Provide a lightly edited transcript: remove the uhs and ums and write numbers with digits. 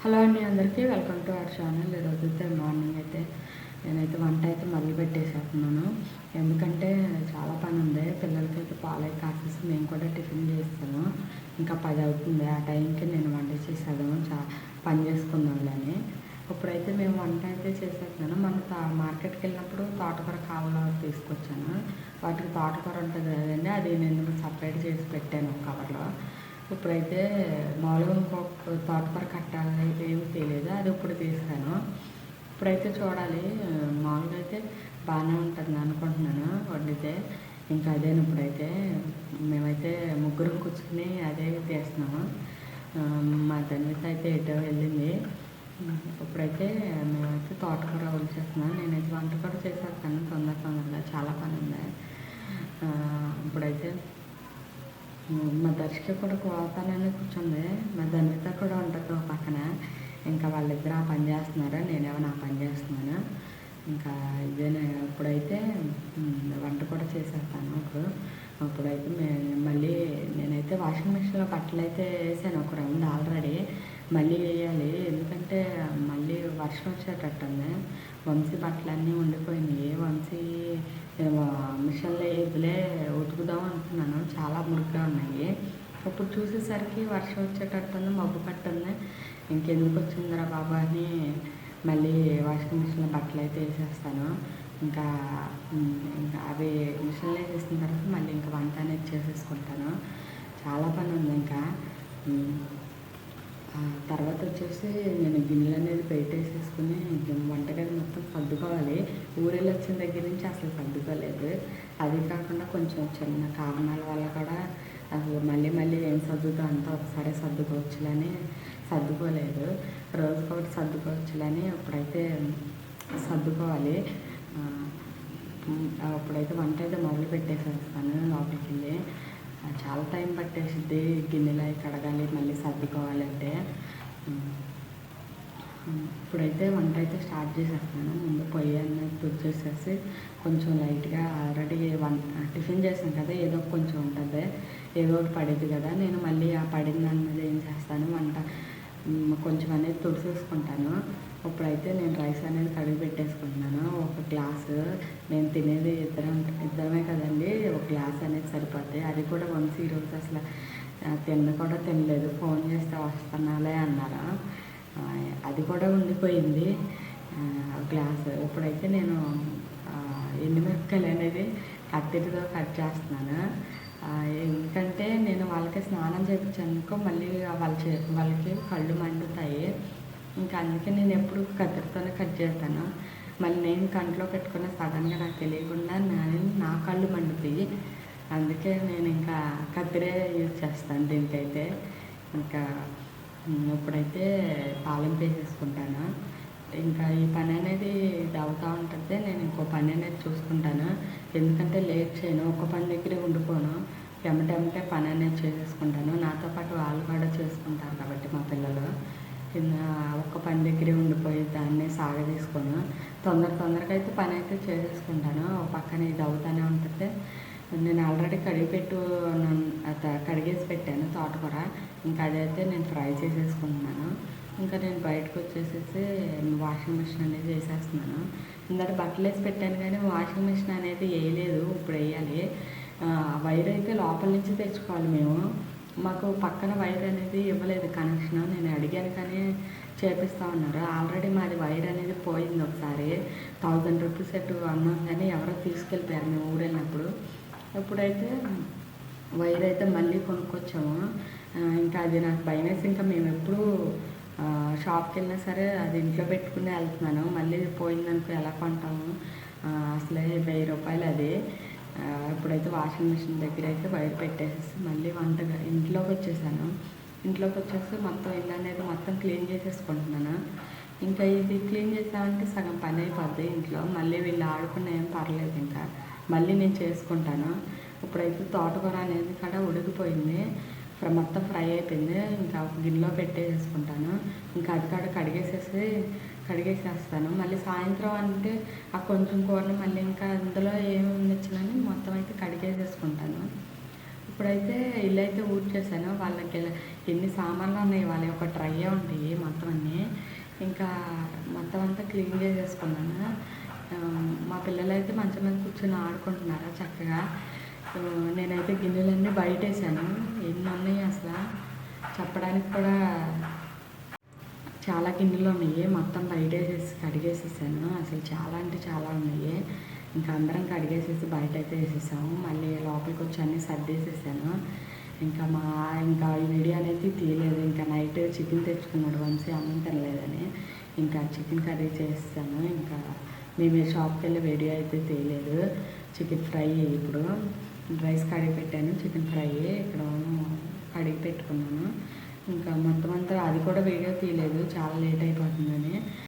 Hello అండి, అందరికీ welcome to our channel. ఈరోజైతే మార్నింగ్ అయితే నేనైతే వంట అయితే మొదలు పెట్టేసేస్తున్నాను. ఎందుకంటే చాలా పని ఉంది. పిల్లలకైతే పాలు కాసేసి నేను కూడా టిఫిన్ చేస్తాను. ఇంకా 10 అవుతుంది. ఆ టైంకి నేను వంట చేసేద్దాం, పని చేసుకుందాంలని. ఇప్పుడైతే మేము వంట అయితే చేసేస్తున్నాను. మార్కెట్కి వెళ్ళినప్పుడు తోటకూర కావాలో తీసుకొచ్చాను. వాటికి తోటకూర ఉంటుంది కదండి, అది నేను సపరేట్ చేసి పెట్టాను ఒక కవర్లో. ఇప్పుడైతే మామూలుగా ఇంకొక తోటకూర కట్టాలి ఏమి తెలియదు, అది ఇప్పుడు తీసాను. ఇప్పుడైతే చూడాలి. మామూలుగా అయితే బాగానే ఉంటుంది అనుకుంటున్నాను వండితే. ఇంకా అదేను ఇప్పుడైతే మేమైతే ముగ్గురం కూర్చుని అదే తీస్తున్నాము. మా ధన్విత అయితే ఎటో వెళ్ళింది. ఇప్పుడైతే మేమైతే తోటకూర చేస్తున్నాను. నేనైతే వంట కూడా చేసేస్తాను తొందరగా, చాలా పని ఉంది. ఇప్పుడైతే మా దర్శకి కూడా కోతానని కూర్చుంది. మా ధన్విత కూడా ఉంటుంది ఒక పక్కన. ఇంకా వాళ్ళిద్దరు ఆ పని చేస్తున్నారు, నేనేమో నా పని చేస్తున్నాను. ఇంకా ఇదే ఇప్పుడైతే వంట కూడా చేసేస్తాను. ఇప్పుడైతే మళ్ళీ నేనైతే వాషింగ్ మిషన్లో బట్టలు అయితే వేసాను ఒక రౌండ్ ఆల్రెడీ. మళ్ళీ వేయాలి, ఎందుకంటే మళ్ళీ వర్షం వచ్చేటట్టుంది. వంశీ బట్టలన్నీ ఉండిపోయినాయి. వంశీ మిషన్లో వేదిలే ఉతుకుదాం అనుకున్నాను, చాలా మురికిగా ఉన్నాయి. ఇప్పుడు చూసేసరికి వర్షం వచ్చేటట్టుంది, మబ్బు పట్టుంది. ఇంకెందుకు వచ్చిందిరా బాబా అని మళ్ళీ వాషింగ్ మిషన్లో బట్టలు అయితే వేసేస్తాను. ఇంకా అవి మిషన్లో వేసేసిన తర్వాత మళ్ళీ ఇంకా వంట అనేది చేసేసుకుంటాను. చాలా పని ఉంది. ఇంకా తర్వాత వచ్చేసి నేను గిన్నెలు అనేది పెట్టేసేసుకుని వంటగది మొత్తం సర్దుకోవాలి. ఊరెళ్ళి వచ్చిన దగ్గర నుంచి అసలు సర్దుకోలేదు. అది కాకుండా కొంచెం చిన్న కారణాల వల్ల కూడా అసలు మళ్ళీ ఏం సర్దుతో అంతా ఒకసారి సర్దుకోవచ్చులని సర్దుకోలేదు. రోజుకొకటి సర్దుకోవచ్చులని ఇప్పుడైతే సర్దుకోవాలి. అప్పుడైతే వంట అయితే మొదలు పెట్టేసేస్తాను. లోపలికి వెళ్ళి చాలా టైం పట్టేసిద్ది. గిన్నెలు అవి కడగాలి, మళ్ళీ సర్దుకోవాలంటే. ఇప్పుడైతే వంట అయితే స్టార్ట్ చేసేస్తాను. ముందు పొయ్యి అనేది తుడిచేసేసి కొంచెం లైట్గా ఆల్రెడీ టిఫిన్ చేసాను కదా, ఏదో కొంచెం ఉంటుంది, ఏదో ఒకటి పడిద్ది కదా. నేను మళ్ళీ ఆ పడిన అనేది ఏం చేస్తాను, వంట కొంచెం అనేది తుడిసేసుకుంటాను. ఇప్పుడైతే నేను రైస్ అనేది కడిగి పెట్టేసుకుంటున్నాను. ఒక గ్లాసు, నేను తినేది ఇద్దరమే కదండి, ఒక గ్లాస్ అనేది సరిపోద్ది. అది కూడా వంశీ ఈరోజు అసలు కూడా తినలేదు. ఫోన్ చేస్తే వస్తున్నాలే అన్నారు, అది కూడా ఉండిపోయింది గ్లాసు. ఇప్పుడైతే నేను ఎండుమిరపకాయలు అనేది కత్తిరితో కట్ చేస్తున్నాను. ఎందుకంటే నేను వాళ్ళకి స్నానం చేయించానుకో మళ్ళీ వాళ్ళకి కళ్ళు మండుతాయి. ఇంకా అందుకే నేను ఎప్పుడు కత్తిరితోనే కట్ చేస్తాను. మళ్ళీ నేను కంట్లో పెట్టుకున్న సడన్గా నాకు తెలియకుండా నా కళ్ళు మండుతాయి. అందుకే నేను ఇంకా కత్తిరే యూజ్ చేస్తాను దీనికైతే. ఇంకా ఇప్పుడైతే తాలింపు వేసేసుకుంటాను. ఇంకా ఈ పని అనేది ఇది అవుతూ ఉంటుంది. నేను ఇంకో పని అనేది చూసుకుంటాను, ఎందుకంటే లేట్ చేయను, ఒక పని దగ్గరే ఉండిపోను. ఎమ్మటెమ్మటే పని అనేది చేసేసుకుంటాను. నాతో పాటు వాళ్ళు కూడా చేసుకుంటారు కాబట్టి మా పిల్లలు ఒక్క పని దగ్గరే ఉండిపోయి దాన్ని సాగదీసుకోను. తొందరగా అయితే పని అయితే చేసేసుకుంటాను. ఒక పక్కన ఇది అవుతూనే ఉంటుంది. నేను ఆల్రెడీ కడిగేసి పెట్టాను తోటకూర. ఇంకా అదైతే నేను ఫ్రై చేసేసుకుంటున్నాను. ఇంకా నేను బయటకు వచ్చేసేసి వాషింగ్ మిషన్ అనేది వేసేస్తున్నాను. ఇందాక బట్టలు వేసి పెట్టాను కానీ వాషింగ్ మిషన్ అనేది వేయలేదు, ఇప్పుడు వేయాలి. వైర్ అయితే లోపల నుంచి తెచ్చుకోవాలి మేము. మాకు పక్కన వైర్ అనేది ఇవ్వలేదు కనెక్షన్. నేను అడిగాను కానీ చేపిస్తూ ఉన్నారు. ఆల్రెడీ మాది వైర్ అనేది పోయింది ఒకసారి, 1000 రూపీస్ సెట్ అన్నాం కానీ ఎవరో తీసుకెళ్ళిపోయారు మేము ఊరు వెళ్ళినప్పుడు. ఇప్పుడైతే వైర్ అయితే మళ్ళీ కొనుక్కొచ్చాము. ఇంకా అది నాకు భయం వేసి ఇంకా మేము ఎప్పుడు షాప్కి వెళ్ళినా సరే అది ఇంట్లో పెట్టుకుని వెళ్తున్నాను. మళ్ళీ పోయిందనుకో ఎలా కొంటాము, అసలే 1000 రూపాయలు అది. ఇప్పుడైతే వాషింగ్ మిషన్ దగ్గర అయితే వైర్ పెట్టేసి మళ్ళీ ఇంట్లోకి వచ్చేసాను. ఇంట్లోకి వచ్చేసి మొత్తం ఇల్లు అనేది మొత్తం క్లీన్ చేసేసుకుంటున్నాను. ఇంకా ఇది క్లీన్ చేసామంటే సగం పని అయిపోద్ది ఇంట్లో. మళ్ళీ వీళ్ళు ఆడుకున్న ఏం పర్లేదు, ఇంకా మళ్ళీ నేను చేసుకుంటాను. ఇప్పుడైతే తోటకూర అనేది కూడా ఉడికిపోయింది, మొత్తం ఫ్రై అయిపోయింది. ఇంకా గిన్నెలో పెట్టేసేసుకుంటాను. ఇంకా అది కూడా కడిగేసేస్తాను. మళ్ళీ సాయంత్రం అంటే ఆ కొంచెం కూరని మళ్ళీ ఇంకా అందులో ఏమి వచ్చినని మొత్తం అయితే కడిగేసేసుకుంటాను. ఇప్పుడైతే ఇల్లైతే ఊడ్చేసాను. వాళ్ళకి ఎన్ని సామాన్లు ఉన్నాయి వాళ్ళవి ఒక ట్రయ్యే ఉంటాయి మొత్తం అన్నీ. ఇంకా మొత్తం అంతా క్లీన్ చేసేసుకున్నాను. మా పిల్లలైతే మంచం మీద కూర్చొని ఆడుకుంటున్నారు చక్కగా. నేనైతే గిన్నెలన్నీ బయటేసాను. ఎన్ని ఉన్నాయి అసలు చెప్పడానికి కూడా. చాలా గిన్నెలు ఉన్నాయి. మొత్తం బయటేసేసి కడిగేసేసాను. అసలు చాలా అంటే చాలా ఉన్నాయి. ఇంకా అందరం కడిగేసేసి బయట అయితే వేసేసాము. మళ్ళీ లోపలికి వచ్చి అన్నీ సర్దేసేసాను. ఇంకా ఈ వీడియో అనేది తీయలేదు. ఇంకా నైట్ చికెన్ తెచ్చుకున్నాడు వంశీ అన్నం తినలేదని. ఇంకా చికెన్ కర్రీ చేస్తాను. ఇంకా మేము షాప్కి వెళ్ళి వీడియో అయితే తీయలేదు. చికెన్ ఫ్రై ఇప్పుడు రైస్ కడిగి పెట్టాను. చికెన్ ఫ్రై ఇక్కడ కడిగి పెట్టుకున్నాను. ఇంకా మొత్తం అంతా అది కూడా వీడియో తీయలేదు, చాలా లేట్ అయిపోతుందని.